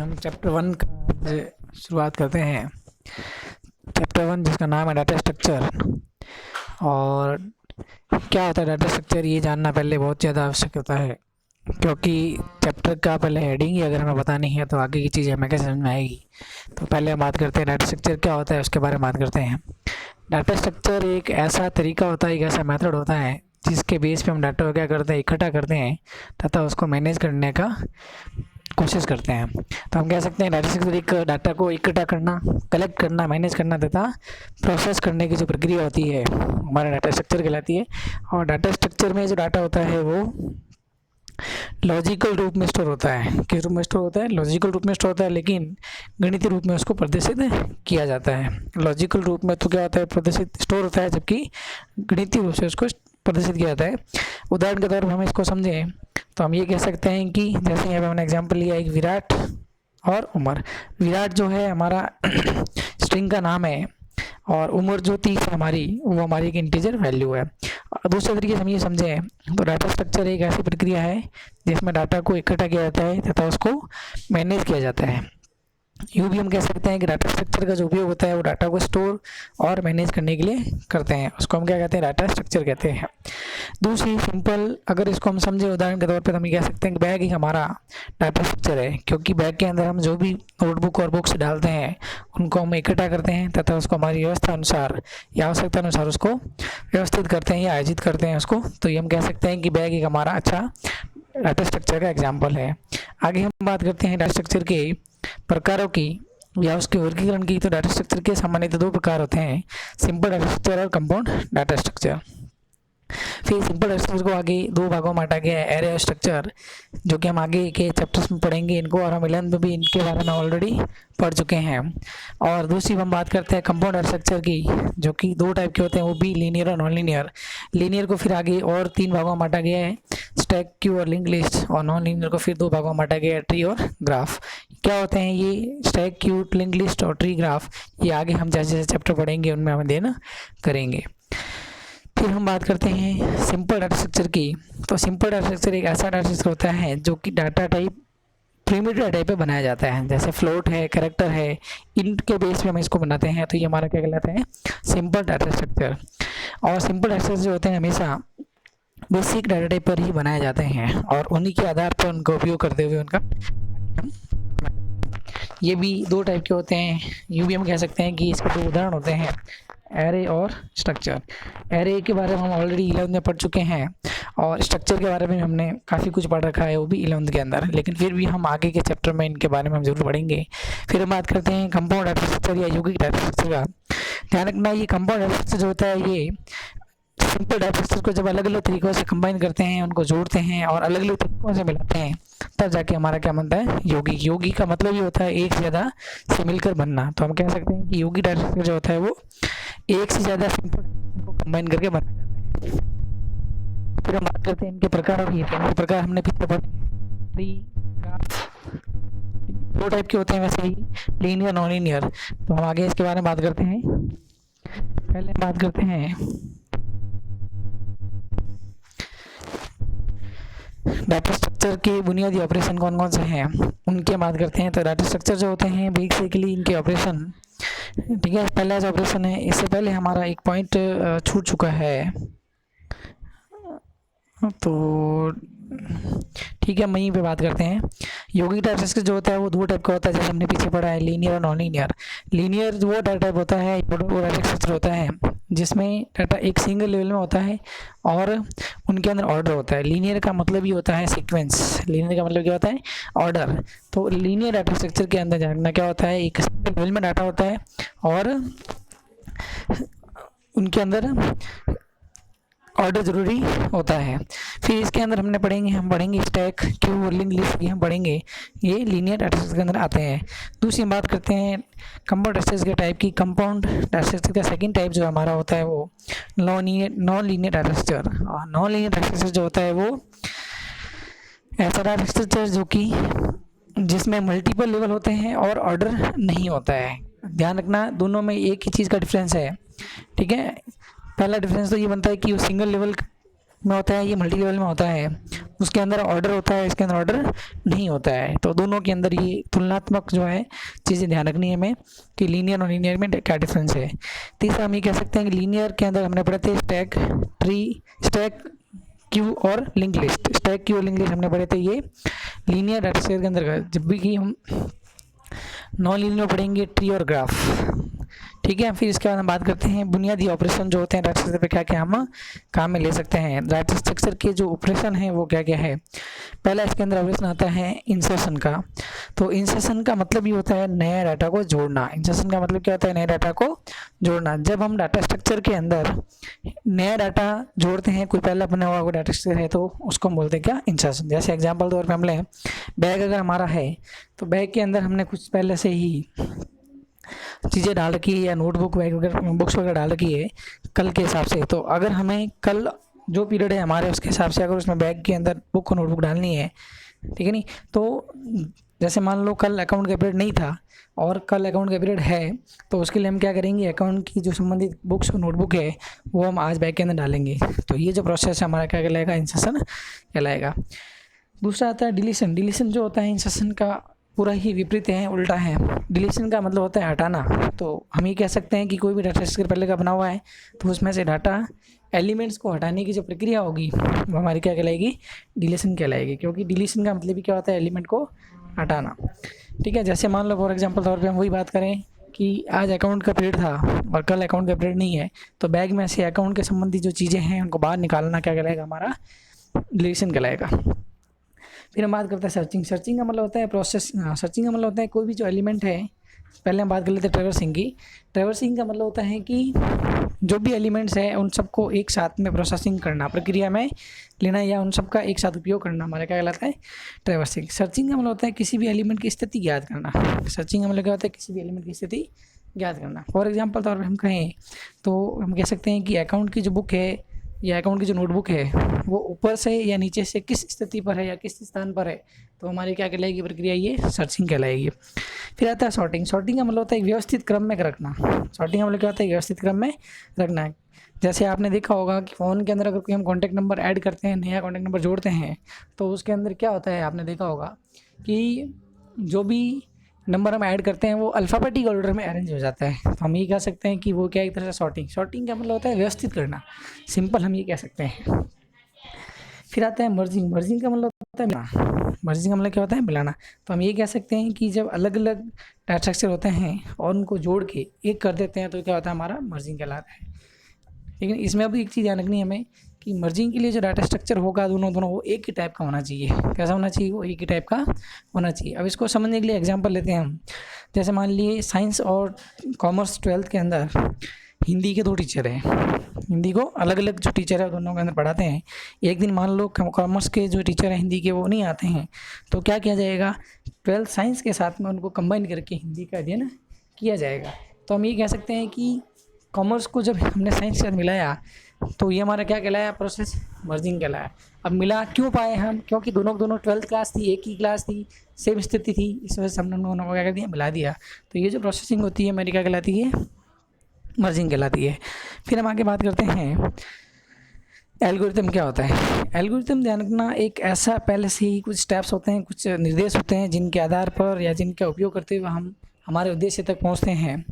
हम चैप्टर 1 का शुरुआत करते हैं। चैप्टर 1 जिसका नाम है डाटा स्ट्रक्चर। और क्या होता है डाटा स्ट्रक्चर, ये जानना पहले बहुत ज़्यादा आवश्यक होता है, क्योंकि चैप्टर का पहले हेडिंग ही अगर हमें पता नहीं है तो आगे की चीज़ें हमें कैसे समझ में आएगी। तो पहले हम बात करते हैं डाटा स्ट्रक्चर क्या होता है, उसके बारे में बात करते हैं। डाटा स्ट्रक्चर एक ऐसा तरीका होता है, एक ऐसा मेथड होता है जिसके बेस पे हम डाटा को क्या करते हैं, इकट्ठा करते हैं तथा उसको मैनेज करने का कोशिश करते हैं। तो हम कह सकते हैं डाटा स्ट्रक्चर एक डाटा को इकट्ठा करना, कलेक्ट करना, मैनेज करना तथा प्रोसेस करने की जो प्रक्रिया होती है हमारा डाटा स्ट्रक्चर कहलाती है। और डाटा स्ट्रक्चर में जो डाटा होता है वो लॉजिकल रूप में स्टोर होता है। किस रूप में स्टोर होता है? लॉजिकल रूप में स्टोर होता है, लेकिन गणितीय रूप में उसको प्रदर्शित किया जाता है। लॉजिकल रूप में तो क्या होता है, प्रदर्शित स्टोर होता है, जबकि गणितीय रूप से उसको प्रदर्शित किया जाता है। उदाहरण के तौर पर हम इसको समझें तो हम ये कह सकते हैं कि जैसे यहाँ पे हमने एग्जाम्पल लिया एक विराट और उमर। विराट जो है हमारा स्ट्रिंग का नाम है और उम्र जो 30 है हमारी, वो हमारी एक इंटीजर वैल्यू है। दूसरे तरीके से हम ये समझें तो डाटा स्ट्रक्चर एक ऐसी प्रक्रिया है जिसमें डाटा को इकट्ठा किया जाता है तथा उसको मैनेज किया जाता है। यूँ भी हम कह सकते हैं कि डाटा स्ट्रक्चर का जो उपयोग होता है वो डाटा को स्टोर और मैनेज करने के लिए करते हैं, उसको हम क्या कहते हैं, डाटा स्ट्रक्चर कहते हैं। दूसरी सिंपल अगर इसको हम समझें उदाहरण के तौर पे, तो हम ये कह सकते हैं कि बैग ही हमारा डाटा स्ट्रक्चर है, क्योंकि बैग के अंदर हम जो भी नोटबुक और बुक्स डालते हैं उनको हम इकट्ठा करते हैं तथा उसको हमारी व्यवस्था अनुसार या आवश्यकता अनुसार उसको व्यवस्थित करते हैं या आयोजित करते हैं उसको। तो ये हम कह सकते हैं कि बैग एक हमारा अच्छा डाटा स्ट्रक्चर का एग्जाम्पल है। आगे हम बात करते हैं डाटा स्ट्रक्चर के प्रकारों की या उसके वर्गीकरण की। तो डाटा स्ट्रक्चर के सामान्यतः दो प्रकार होते हैं, सिंपल डाटा स्ट्रक्चर और कंपाउंड डाटा स्ट्रक्चर। फिर सिंपल डाटा स्ट्रक्चर को आगे दो भागों में बांटा गया है, एरे स्ट्रक्चर, जो कि हम आगे के चैप्टर्स में पढ़ेंगे इनको, और हम 11th में भी इनके बारे में ऑलरेडी पढ़ चुके हैं। और दूसरी हम बात करते हैं कंपाउंड डाटा स्ट्रक्चर की, जो कि दो टाइप के होते हैं, वो भी लीनियर और नॉन लीनियर। लीनियर को फिर आगे और तीन भागों में बांटा गया है, स्टैक, क्यू और लिंक लिस्ट। और नॉन लीनियर को फिर दो भागों में बांटा गया है, ट्री और ग्राफ। क्या होते हैं ये स्टैक, क्यू, लिंक लिस्ट और ट्री, ग्राफ? ये आगे हम जैसे जैसे चैप्टर पढ़ेंगे उनमें हम देना करेंगे। फिर हम बात करते हैं सिंपल डाटा स्ट्रक्चर की। तो सिंपल डाटा स्ट्रक्चर एक ऐसा डाटा स्ट्रक्चर होता है जो कि data type primitive data type पे बनाया जाता है, जैसे फ्लोट है, कैरेक्टर है, इनके बेस पे हम इसको बनाते हैं। तो ये हमारा क्या कहलाता है, सिंपल डाटा स्ट्रक्चर। और सिंपल डाटा स्ट्रक्चर जो होते हैं हमेशा बेसिक डाटा टाइप पर ही बनाए जाते हैं और उन्हीं के आधार पर उनका उपयोग करते हुए उनका ये भी दो टाइप के होते हैं। यूँ भी हम कह सकते हैं कि इसके दो उदाहरण होते हैं, एरे और स्ट्रक्चर। एरे के बारे में हम ऑलरेडी 11th में पढ़ चुके हैं और स्ट्रक्चर के बारे में हमने काफ़ी कुछ पढ़ रखा है, वो भी 11th के अंदर, लेकिन फिर भी हम आगे के चैप्टर में इनके बारे में हम जरूर पढ़ेंगे। फिर हम बात करते हैं कंपाउंड डाटा स्ट्रक्चर या यौगिक डाटा स्ट्रक्चर का। ध्यान रखना, ये कंपाउंड डाटा स्ट्रक्चर जो होता है ये सिंपल डाटा स्ट्रक्चर को जब अलग अलग तरीक़ों से कंबाइन करते हैं, उनको जोड़ते हैं और अलग अलग तरीक़ों से मिलाते हैं, तब जाके हमारा क्या बनता है, योगी। योगी का मतलब ये होता है एक से ज़्यादा से मिलकर बनना। तो हम कह सकते हैं कि योगी डाटा स्ट्रक्चर जो होता है वो एक से ज़्यादा सिंपल को कंबाइन करके बना जाता है। फिर हम बात करते हैं इनके प्रकार और इनके प्रकार हमने पीछे पढ़े, दो टाइप के होते हैं वैसे ही, लीनियर नॉन लीनियर। तो हम आगे इसके बारे में बात करते हैं। पहले बात करते हैं डाटा स्ट्रक्चर के बुनियादी ऑपरेशन कौन कौन से हैं, उनके बात करते हैं। तो डाटा स्ट्रक्चर जो होते हैं बेसिकली इनके ऑपरेशन, ठीक है, पहला जो ऑपरेशन है, इससे पहले हमारा एक पॉइंट छूट चुका है, तो ठीक है, हम वहीं पे बात करते हैं। यौगिक डाटा स्ट्रक्चर जो होता है वो दो टाइप का होता है, जैसे हमने पीछे पढ़ा है, लीनियर और नॉन लीनियर। लीनियर वो डाटा टाइप होता है, वो डाटा स्ट्रक्चर होता है जिसमें डाटा एक सिंगल लेवल में होता है और उनके अंदर ऑर्डर होता है। लीनियर का मतलब ही होता है सीक्वेंस। लीनियर का मतलब क्या होता है, ऑर्डर। तो लीनियर डाटा स्ट्रक्चर के अंदर जानना क्या होता है, एक सिंगल लेवल में डाटा होता है और उनके अंदर ऑर्डर ज़रूरी होता है। फिर इसके अंदर हम पढ़ेंगे स्टैक, क्यू और लिंक लिस्ट, ये हम पढ़ेंगे, ये लीनियर डाटा स्ट्रक्चर के अंदर आते हैं। दूसरी बात करते हैं कंपाउंड डाटा स्ट्रक्चर के टाइप की। कंपाउंड डाटा स्ट्रक्चर का सेकंड टाइप जो हमारा होता है वो नॉन लीनियर डाटा स्ट्रक्चर। और नॉन लीनियर डाटा स्ट्रक्चर जो होता है वो ऐसा डाटा स्ट्रक्चर जो कि जिसमें मल्टीपल लेवल होते हैं और ऑर्डर नहीं होता है। ध्यान रखना, दोनों में एक ही चीज़ का डिफरेंस है, ठीक है। पहला डिफरेंस तो ये बनता है कि वो सिंगल लेवल में होता है, ये मल्टी लेवल में होता है। उसके अंदर ऑर्डर होता है, इसके अंदर ऑर्डर नहीं होता है। तो दोनों के अंदर ये तुलनात्मक जो है चीज़ें ध्यान रखनी है हमें कि लीनियर और लीनियर में क्या डिफरेंस है। तीसरा हम ये कह सकते हैं कि लीनियर के अंदर हमने पढ़े थे स्टैक, ट्री, स्टैक, क्यू और लिंक लिस्ट। स्टैक, क्यू और लिंक लिस्ट हमने पढ़े थे, ये लीनियर डाटा स्ट्रक्चर के अंदर। जब भी कि हम नॉन लीनियर पढ़ेंगे ट्री और ग्राफ, ठीक है। फिर इसके बाद हम बात करते हैं बुनियादी ऑपरेशन जो होते हैं डाटा स्ट्रक्चर पे, क्या क्या हम काम में ले सकते हैं। डाटा स्ट्रक्चर के जो ऑपरेशन है वो क्या क्या है। पहला इसके अंदर ऑपरेशन आता है इंसर्शन का। तो इंसर्शन का मतलब ये होता है नया डाटा को जोड़ना। इंसर्शन का मतलब क्या होता है, नया डाटा को जोड़ना। जब हम डाटा स्ट्रक्चर के अंदर नया डाटा जोड़ते हैं, कोई पहला बना हुआ कोई डाटा स्ट्रक्चर है तो उसको हम बोलते हैं क्या, इंसर्शन। जैसे एग्जाम्पल तौर पर हम लें बैग, अगर हमारा है तो बैग के अंदर हमने कुछ पहले से ही चीज़ें डाल रखी है या नोटबुक वगैरह बुक्स वगैरह डाल रखी है कल के हिसाब से। तो अगर हमें कल जो पीरियड है हमारे उसके हिसाब से अगर उसमें बैग के अंदर बुक और नोटबुक डालनी है, ठीक है नहीं, तो जैसे मान लो कल अकाउंट का पीरियड नहीं था और कल अकाउंट का पीरियड है, तो उसके लिए हम क्या करेंगे, अकाउंट की जो संबंधित बुक्स और नोटबुक है वो हम आज बैग के अंदर डालेंगे। तो ये जो प्रोसेस है हमारा क्या कहलाएगा, इंसर्शन कहलाएगा। दूसरा आता है डिलीशन। डिलीशन जो होता है इंसर्शन का पूरा ही विपरीत है, उल्टा है। डिलीशन का मतलब होता है हटाना। तो हम ये कह सकते हैं कि कोई भी डाटा स्ट्रक्चर पहले का बना हुआ है तो उसमें से डाटा एलिमेंट्स को हटाने की जो प्रक्रिया होगी वो हमारी क्या कहलाएगी, डिलीशन कहलाएगी। क्योंकि डिलीशन का मतलब भी क्या होता है, एलिमेंट को हटाना, ठीक है। जैसे मान लो फॉर एग्जांपल तौर पे हम वही बात करें कि आज अकाउंट का पीरियड था और कल अकाउंट का पीरियड नहीं है, तो बैग में से अकाउंट के संबंधी जो चीज़ें हैं उनको बाहर निकालना क्या कहलाएगा, हमारा डिलीशन कहलाएगा। फिर हम बात करते हैं सर्चिंग। सर्चिंग का मतलब होता है प्रोसेस, सर्चिंग का मतलब होता है कोई भी जो एलिमेंट है, पहले हम बात कर लेते हैं ट्रैवर्सिंग की। ट्रैवर्सिंग का मतलब होता है कि जो भी एलिमेंट्स है उन सबको एक साथ में प्रोसेसिंग करना, प्रक्रिया में लेना या उन सबका एक साथ उपयोग करना, हमारा क्या कहलाता है, ट्रैवर्सिंग। सर्चिंग का मतलब होता है किसी भी एलिमेंट की स्थिति ज्ञात करना। सर्चिंग का मतलब क्या होता है, किसी भी एलिमेंट की स्थिति ज्ञात करना। फॉर एग्जाम्पल तौर पर हम कहें तो हम कह सकते हैं कि अकाउंट की जो बुक है या अकाउंट की जो नोटबुक है वो ऊपर से या नीचे से किस स्थिति पर है या किस स्थान पर है, तो हमारी क्या कहलाएगी प्रक्रिया, ये सर्चिंग कहलाएगी। फिर आता है सॉर्टिंग। सॉर्टिंग का मतलब होता है एक व्यवस्थित क्रम में रखना। सॉर्टिंग का मतलब क्या होता है, व्यवस्थित क्रम में रखना है। जैसे आपने देखा होगा कि फ़ोन के अंदर अगर कोई हम कॉन्टैक्ट नंबर ऐड करते हैं, नया कॉन्टैक्ट नंबर जोड़ते हैं, तो उसके अंदर क्या होता है, आपने देखा होगा कि जो भी नंबर हम ऐड करते हैं वो अल्फ़ाबेटिक ऑर्डर में अरेंज हो जाता है। तो हम ये कह सकते हैं कि वो क्या एक तरह से सॉर्टिंग। सॉर्टिंग का मतलब होता है व्यवस्थित करना, सिंपल हम ये कह सकते हैं। फिर आता है मर्जिंग। मर्जिंग का मतलब होता है मिलाना। मर्जिंग का मतलब क्या होता है, मिलाना। तो हम ये कह सकते हैं कि जब अलग अलग डाटा स्ट्रक्चर होते हैं और उनको जोड़ के एक कर देते हैं तो क्या होता है, हमारा मर्जिंग कहलाता है। लेकिन इसमें अभी एक चीज़ ध्यान रखनी है हमें कि मर्जिंग के लिए जो डाटा स्ट्रक्चर होगा दोनों वो एक ही टाइप का होना चाहिए। कैसा होना चाहिए, वो एक ही टाइप का होना चाहिए। अब इसको समझने के लिए एग्जांपल लेते हैं हम। जैसे मान लिए साइंस और कॉमर्स 12th के अंदर हिंदी के दो टीचर हैं। हिंदी को अलग अलग जो टीचर है दोनों के अंदर पढ़ाते हैं। एक दिन मान लो कॉमर्स के जो टीचर हैं हिंदी के वो नहीं आते हैं, तो क्या किया जाएगा, 12th साइंस के साथ में उनको कंबाइन करके हिंदी का अध्ययन किया जाएगा। तो हम ये कह सकते हैं कि कॉमर्स को जब हमने साइंस के साथ मिलाया तो ये हमारा क्या कहलाया, प्रोसेस मर्जिंग कहलाया। अब मिला क्यों पाए हम, क्योंकि दोनों 12th क्लास थी, एक ही क्लास थी, सेम स्थिति थी, इस वजह से हमने दोनों को क्या कर दिया, मिला दिया। तो ये जो प्रोसेसिंग होती है मेरी क्या कहलाती है, मर्जिंग कहलाती है। फिर हम आगे बात करते हैं एल्गोरिथम क्या होता है। एल्गोरिथम ध्यान रखना एक ऐसा पहले से ही कुछ स्टेप्स होते हैं, कुछ निर्देश होते हैं जिनके आधार पर या जिनका उपयोग करते हुए हम हमारे उद्देश्य तक पहुंचते हैं,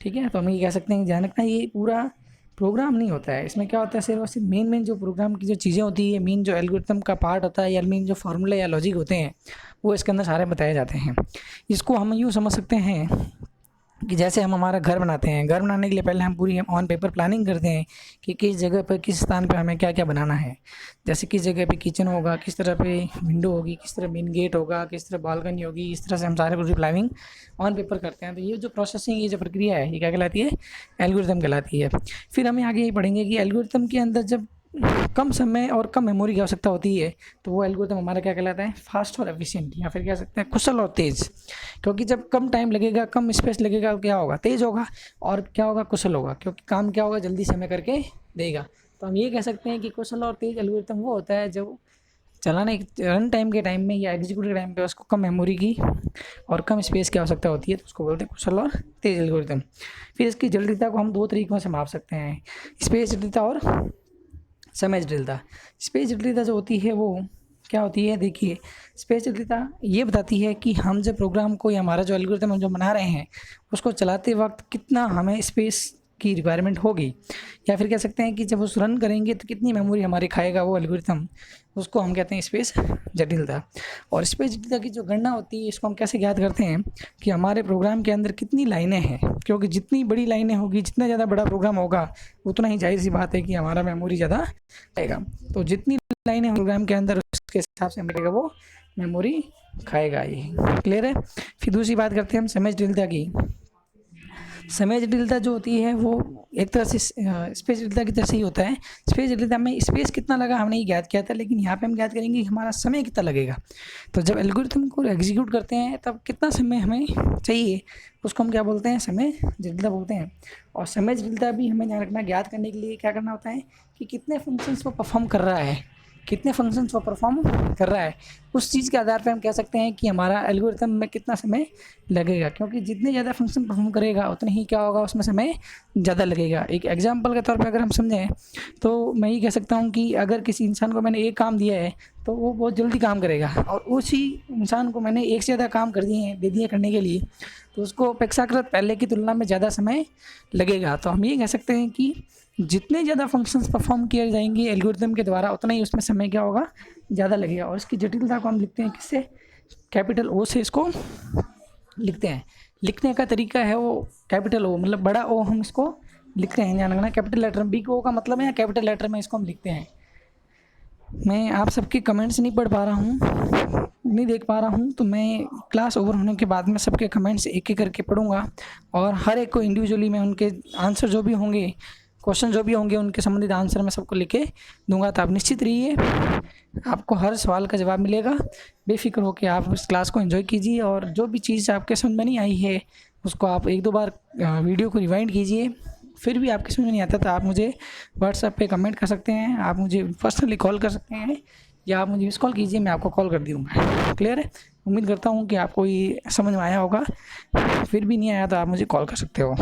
ठीक है। तो हम ये कह सकते हैं कि ध्यान रखना ये पूरा प्रोग्राम नहीं होता है। इसमें क्या होता है, सिर्फ और सिर्फ मेन जो प्रोग्राम की जो चीज़ें होती है, मेन जो एल्गोरिथम का पार्ट होता है या मेन जो फार्मूला या लॉजिक होते हैं वो इसके अंदर सारे बताए जाते हैं। इसको हम यूँ समझ सकते हैं कि जैसे हम हमारा घर बनाते हैं, घर बनाने के लिए पहले हम पूरी ऑन पेपर प्लानिंग करते हैं कि किस जगह पर किस स्थान पर हमें क्या क्या बनाना है। जैसे किस जगह पे किचन होगा, किस तरह पे विंडो होगी, किस तरह मेन गेट होगा, किस तरह बालकनी होगी, इस तरह से हम सारे पूरी प्लानिंग ऑन पेपर करते हैं। तो ये जो प्रोसेसिंग, ये जो प्रक्रिया है, ये क्या कहलाती है, एल्गोरिथम कहलाती है। फिर हम आगे ये पढ़ेंगे कि एल्गोरिथम के अंदर जब कम समय और कम मेमोरी की आवश्यकता होती है तो वो एल्गोरिथम हमारा क्या कहलाता है, फास्ट और एफिशिएंट, या फिर कह सकते हैं कुशल और तेज़। क्योंकि जब कम टाइम लगेगा, कम स्पेस लगेगा, तो क्या होगा, तेज़ होगा, और क्या होगा, कुशल होगा, क्योंकि काम क्या होगा, जल्दी से हमें करके देगा। तो हम ये कह सकते हैं कि कुशल और तेज़ एल्गोरिथम वो होता है जो चलाने रन टाइम के टाइम में या एग्जीक्यूट के टाइम पे उसको कम मेमोरी की और कम स्पेस की आवश्यकता होती है, तो उसको बोलते हैं कुशल और तेज़ एल्गोरिथम। फिर इसकी जटिलता को हम दो तरीकों से माप सकते हैं, स्पेस जटिलता और समय जटिलता। स्पेस जटिलता जो होती है वो क्या होती है, देखिए स्पेस जटिलता ये बताती है कि हम जब प्रोग्राम को या हमारा जो एल्गोरिथम हम जो बना रहे हैं उसको चलाते वक्त कितना हमें स्पेस की रिक्वायरमेंट होगी, या फिर कह सकते हैं कि जब उस रन करेंगे तो कितनी मेमोरी हमारी खाएगा वो एल्गोरिथम, उसको हम कहते हैं स्पेस जटिलता। और स्पेस जटिलता की जो गणना होती है इसको हम कैसे ज्ञात करते हैं कि हमारे प्रोग्राम के अंदर कितनी लाइनें हैं, क्योंकि जितनी बड़ी लाइनें होगी, जितना ज़्यादा बड़ा प्रोग्राम होगा उतना ही जाहिर सी बात है कि हमारा मेमोरी ज़्यादा आएगा। तो जितनी लाइनें प्रोग्राम के अंदर उसके हिसाब से मिलेगा वो मेमोरी खाएगा। ये क्लियर है। फिर दूसरी बात करते हैं हम समय जटिलता की। समय जटिलता जो होती है वो एक तरह से स्पेस जटिलता की तरह से ही होता है। स्पेस जटिलता में स्पेस कितना लगा हमने ये ज्ञात किया था, लेकिन यहाँ पे हम ज्ञात करेंगे कि हमारा समय कितना लगेगा। तो जब एल्गोरिथम को एग्जीक्यूट करते हैं तब कितना समय हमें चाहिए, उसको हम क्या बोलते हैं, समय जटिलता बोलते हैं। और समय जटिलता भी हमें ध्यान रखना, ज्ञात करने के लिए क्या करना होता है कि कितने फंक्शंस वो परफॉर्म कर रहा है, कितने फंक्शंस वो परफॉर्म कर रहा है, उस चीज़ के आधार पर हम कह सकते हैं कि हमारा एल्गोरिथम में कितना समय लगेगा। क्योंकि जितने ज़्यादा फंक्शन परफॉर्म करेगा उतने ही क्या होगा, उसमें समय ज़्यादा लगेगा। एक एग्जांपल के तौर पे अगर हम समझें तो मैं ये कह सकता हूँ कि अगर किसी इंसान को मैंने एक काम दिया है तो वो बहुत जल्दी काम करेगा, और उसी इंसान को मैंने एक से ज़्यादा काम दे दिए करने के लिए, तो उसको अपेक्षाकृत पहले की तुलना में ज़्यादा समय लगेगा। तो हम ये कह सकते हैं कि जितने ज़्यादा फंक्शंस परफॉर्म किए जाएंगे एल्गोरिथम के द्वारा उतना ही उसमें समय क्या होगा, ज़्यादा लगेगा। और इसकी जटिलता को हम लिखते हैं किससे, कैपिटल ओ से इसको लिखते हैं। लिखने का तरीका है वो कैपिटल ओ, मतलब बड़ा ओ हम इसको लिखते हैं, ध्यान रखना कैपिटल लेटर में, बिग ओ का मतलब है कैपिटल लेटर में इसको हम लिखते हैं। मैं आप सबके कमेंट्स नहीं पढ़ पा रहा हूँ, नहीं देख पा रहा हूँ, तो मैं क्लास ओवर होने के बाद में सबके कमेंट्स एक एक करके पढ़ूँगा और हर एक को इंडिविजुअली मैं उनके आंसर जो भी होंगे, क्वेश्चन जो भी होंगे, उनके संबंधित आंसर मैं सबको लिख के दूंगा। तो आप निश्चित रहिए, आपको हर सवाल का जवाब मिलेगा। बेफिक्र होकर आप इस क्लास को एंजॉय कीजिए, और जो भी चीज़ आपके समझ में नहीं आई है उसको आप एक दो बार वीडियो को रिवाइंड कीजिए। फिर भी आपके समझ में नहीं आता तो आप मुझे व्हाट्सएप पे कमेंट कर सकते हैं, आप मुझे पर्सनली कॉल कर सकते हैं, या आप मुझे मिस कॉल कीजिए, मैं आपको कॉल कर दूँगा। क्लियर है। उम्मीद करता हूँ कि आपको ये समझ में आया होगा। फिर भी नहीं आया तो आप मुझे कॉल कर सकते हो।